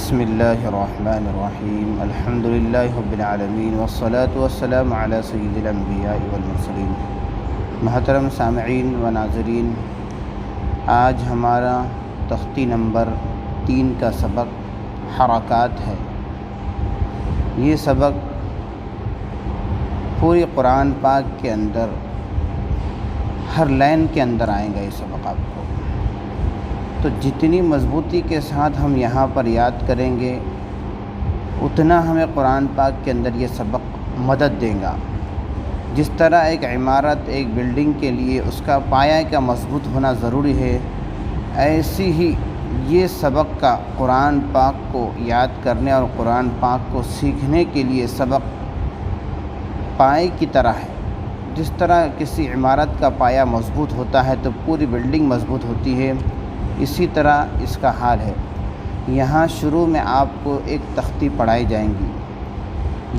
بسم اللہ الرحمن الرحیم الحمد للہ رب العالمین والصلاة والسلام علی سید الانبیاء والمرسلین۔ محترم سامعین و ناظرین، آج ہمارا تختی نمبر 3 کا سبق حرکات ہے۔ یہ سبق پوری قرآن پاک کے اندر ہر لائن کے اندر آئیں گا یہ سبق آپ کو، تو جتنی مضبوطی کے ساتھ ہم یہاں پر یاد کریں گے اتنا ہمیں قرآن پاک کے اندر یہ سبق مدد دے گا۔ جس طرح ایک عمارت، ایک بلڈنگ کے لیے اس کا پایہ کا مضبوط ہونا ضروری ہے، ایسی ہی یہ سبق کا قرآن پاک کو یاد کرنے اور قرآن پاک کو سیکھنے کے لیے سبق پایے کی طرح ہے۔ جس طرح کسی عمارت کا پایہ مضبوط ہوتا ہے تو پوری بلڈنگ مضبوط ہوتی ہے، اسی طرح اس کا حال ہے۔ یہاں شروع میں آپ کو ایک تختی پڑھائی جائیں گی۔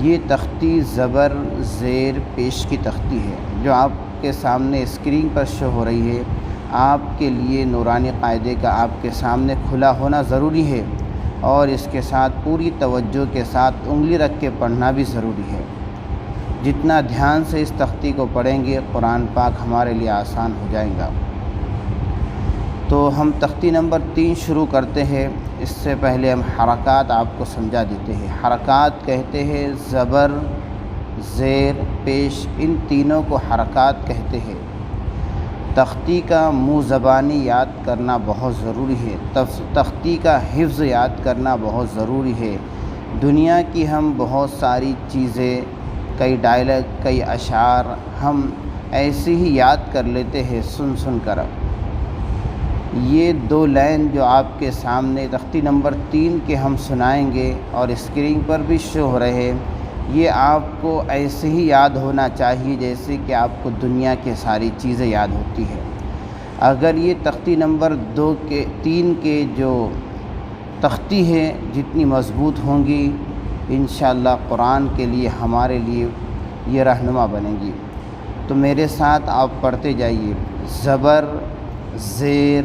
یہ تختی زبر زیر پیش کی تختی ہے جو آپ کے سامنے اسکرین پر شو ہو رہی ہے۔ آپ کے لیے نورانی قاعدے کا آپ کے سامنے کھلا ہونا ضروری ہے، اور اس کے ساتھ پوری توجہ کے ساتھ انگلی رکھ کے پڑھنا بھی ضروری ہے۔ جتنا دھیان سے اس تختی کو پڑھیں گے قرآن پاک ہمارے لیے آسان ہو جائے گا۔ تو ہم تختی نمبر 3 شروع کرتے ہیں۔ اس سے پہلے ہم حرکات آپ کو سمجھا دیتے ہیں۔ حرکات کہتے ہیں زبر زیر پیش، ان تینوں کو حرکات کہتے ہیں۔ تختی کا منہ زبانی یاد کرنا بہت ضروری ہے، تختی کا حفظ یاد کرنا بہت ضروری ہے۔ دنیا کی ہم بہت ساری چیزیں، کئی ڈائلاگ، کئی اشعار ہم ایسے ہی یاد کر لیتے ہیں سن کر۔ یہ 2 لائن جو آپ کے سامنے تختی نمبر 3 کے ہم سنائیں گے اور اسکرین پر بھی شو ہو رہے ہیں، یہ آپ کو ایسے ہی یاد ہونا چاہیے جیسے کہ آپ کو دنیا کے ساری چیزیں یاد ہوتی ہیں۔ اگر یہ تختی نمبر 3 کے جو تختی ہے جتنی مضبوط ہوں گی، انشاءاللہ قرآن کے لیے ہمارے لیے یہ رہنما بنے گی۔ تو میرے ساتھ آپ پڑھتے جائیے۔ زبر زیر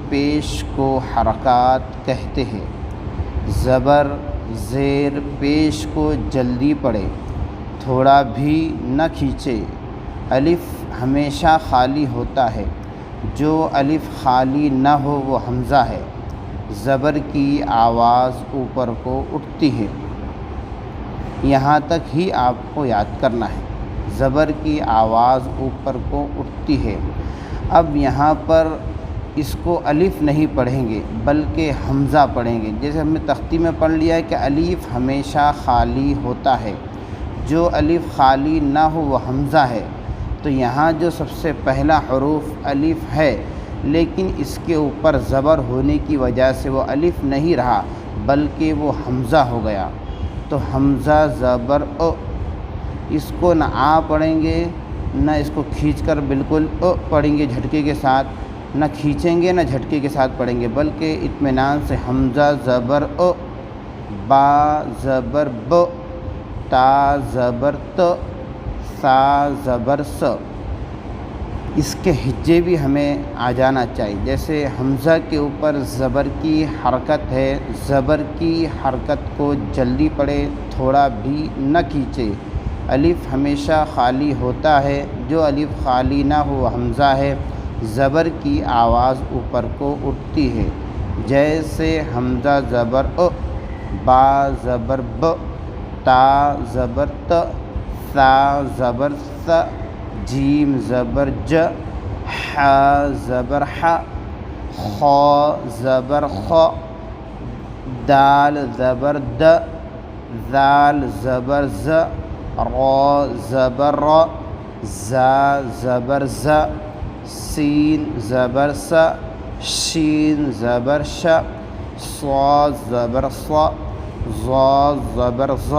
پیش کو حرکات کہتے ہیں۔ زبر زیر پیش کو جلدی پڑھے، تھوڑا بھی نہ کھینچے۔ الف ہمیشہ خالی ہوتا ہے، جو الف خالی نہ ہو وہ حمزہ ہے۔ زبر کی آواز اوپر کو اٹھتی ہے، یہاں تک ہی آپ کو یاد کرنا ہے۔ زبر کی آواز اوپر کو اٹھتی ہے۔ اب یہاں پر اس کو الف نہیں پڑھیں گے بلکہ حمزہ پڑھیں گے۔ جیسے ہم نے تختی میں پڑھ لیا ہے کہ الف ہمیشہ خالی ہوتا ہے، جو الف خالی نہ ہو وہ حمزہ ہے، تو یہاں جو سب سے پہلا حروف الف ہے، لیکن اس کے اوپر زبر ہونے کی وجہ سے وہ الف نہیں رہا بلکہ وہ حمزہ ہو گیا۔ تو حمزہ زبر او، اس کو نہ آ پڑھیں گے نہ اس کو کھینچ کر بالکل او پڑھیں گے جھٹکے کے ساتھ، نہ کھینچیں گے نہ جھٹکے کے ساتھ پڑھیں گے، بلکہ اطمینان سے حمزہ زبر او، با زبر ب، تا زبر ت، سا زبر س۔ اس کے ہجے بھی ہمیں آ جانا چاہیے۔ جیسے حمزہ کے اوپر زبر کی حرکت ہے، زبر کی حرکت کو جلدی پڑھے، تھوڑا بھی نہ کھینچے۔ الف ہمیشہ خالی ہوتا ہے، جو الف خالی نہ ہو حمزہ ہے۔ زبر کی آواز اوپر کو اٹھتی ہے، جیسے حمزہ زبر او، با زبر ب، تا زبر ت، سا زبر س، جیم زبر ج، ح زبر ح، خ زبر خ، دال زبر د، ذال زبر ز، را زبر را، زا زبر ز، سین زبر س، شین زبر ش، صاد زبر ص، ظا زبر ظ،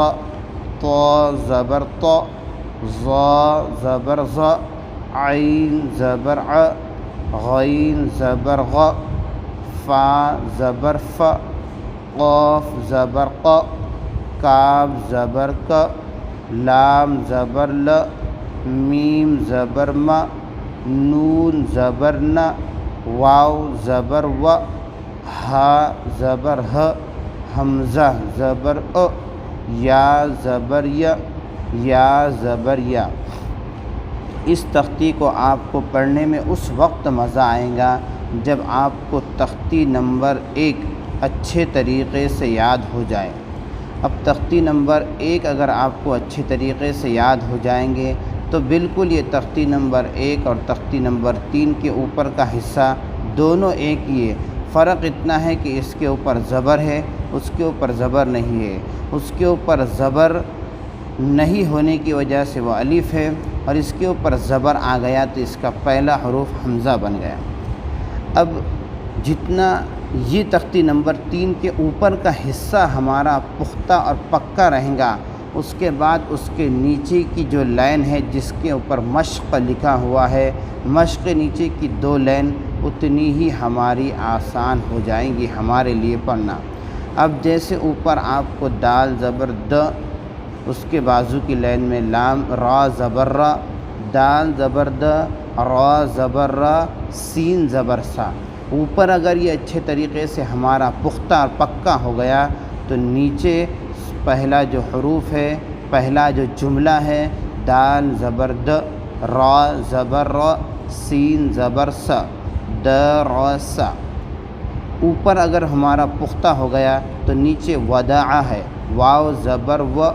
طا زبر ط، ظا زبر ظ، عین زبر ع، غین زبر غ، فا زبر ف، قاف زبر ق، کاف زبر ک، لام زبر ل، میم زبر م، نون زبر ن، واو زبر و، ہا زبر ہ، حمزہ زبر او، یا زبر یا، یا زبر یا۔ اس تختی کو آپ کو پڑھنے میں اس وقت مزہ آئے گا جب آپ کو تختی نمبر 1 اچھے طریقے سے یاد ہو جائے۔ اب تختی نمبر 1 اگر آپ کو اچھے طریقے سے یاد ہو جائیں گے تو بالکل یہ تختی نمبر 1 اور تختی نمبر 3 کے اوپر کا حصہ دونوں ایک ہی ہے۔ فرق اتنا ہے کہ اس کے اوپر زبر ہے، اس کے اوپر زبر نہیں ہے۔ اس کے اوپر زبر نہیں ہونے کی وجہ سے وہ الف ہے، اور اس کے اوپر زبر آ گیا تو اس کا پہلا حروف حمزہ بن گیا۔ اب جتنا یہ تختی نمبر 3 کے اوپر کا حصہ ہمارا پختہ اور پکا رہے گا، اس کے بعد اس کے نیچے کی جو لائن ہے جس کے اوپر مشق لکھا ہوا ہے، مشق نیچے کی 2 لائن اتنی ہی ہماری آسان ہو جائیں گی ہمارے لیے پڑھنا۔ اب جیسے اوپر آپ کو دال زبر د، اس کے بازو کی لائن میں لام را زبر را، دال زبر د، را زبر را، سین زبر سا۔ اوپر اگر یہ اچھے طریقے سے ہمارا پختہ اور پکا ہو گیا تو نیچے پہلا جو حروف ہے، پہلا جو جملہ ہے، دال زبر د، را زبر را، سین زبر سا، د را سا۔ اوپر اگر ہمارا پختہ ہو گیا تو نیچے وداع ہے، واو زبر و،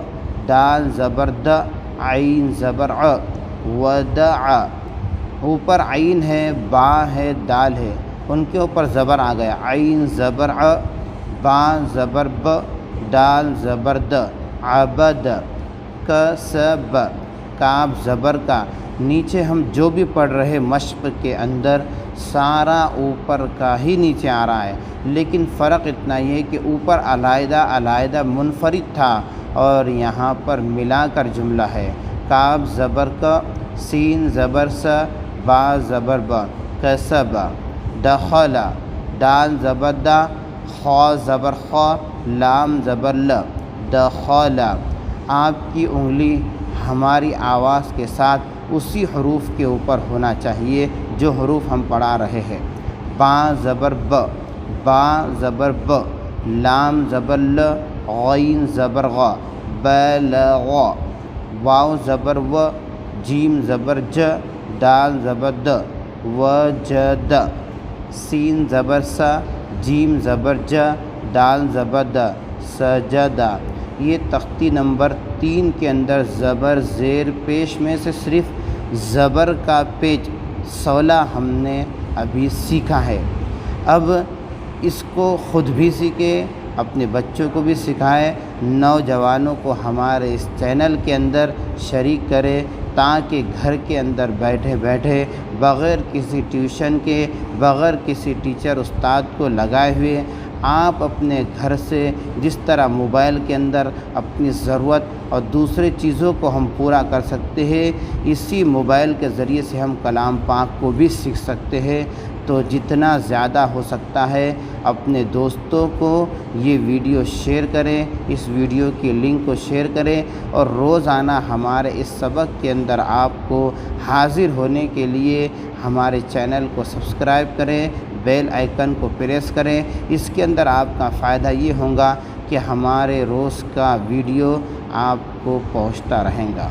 دال زبر د، عین زبر ع، وداع۔ اوپر عین ہے، با ہے، دال ہے، ان کے اوپر زبر آ گیا، عین زبر ع، با زبر ب، دال زبر د، عبد، کسب، کاف زبر کا۔ نیچے ہم جو بھی پڑھ رہے مشق کے اندر سارا اوپر کا ہی نیچے آ رہا ہے، لیکن فرق اتنا ہی ہے کہ اوپر علیحدہ علیحدہ منفرد تھا اور یہاں پر ملا کر جملہ ہے۔ کاف زبر کا، سین زبر سا، با زبر با، کسب، دخل، دال زبر دا، خا زبر خا، لام زبر ل، دخل۔ آپ کی انگلی ہماری آواز کے ساتھ اسی حروف کے اوپر ہونا چاہیے جو حروف ہم پڑھا رہے ہیں۔ با زبر ب، با زبر ب، لام زبر ل، غین زبر غ، بلغ، واو زبر و، جیم زبر ج، دال زبر د، وجد، سین زبر سا، جیم زبر ج، دال زبر د، سجدہ۔ یہ تختی نمبر 3 کے اندر زبر زیر پیش میں سے صرف زبر کا پیچ 16 ہم نے ابھی سیکھا ہے۔ اب اس کو خود بھی سیکھیں، اپنے بچوں کو بھی سکھائیں، نوجوانوں کو ہمارے اس چینل کے اندر شریک کریں تاکہ گھر کے اندر بیٹھے بیٹھے بغیر کسی ٹیوشن کے، بغیر کسی ٹیچر استاد کو لگائے ہوئے آپ اپنے گھر سے جس طرح موبائل کے اندر اپنی ضرورت اور دوسرے چیزوں کو ہم پورا کر سکتے ہیں، اسی موبائل کے ذریعے سے ہم کلام پاک کو بھی سیکھ سکتے ہیں۔ تو جتنا زیادہ ہو سکتا ہے اپنے دوستوں کو یہ ویڈیو شیئر کریں، اس ویڈیو کی لنک کو شیئر کریں، اور روزانہ ہمارے اس سبق کے اندر آپ کو حاضر ہونے کے لیے ہمارے چینل کو سبسکرائب کریں، بیل آئیکن کو پریس کریں۔ اس کے اندر آپ کا فائدہ یہ ہوگا کہ ہمارے روز کا ویڈیو آپ کو پہنچتا رہے گا۔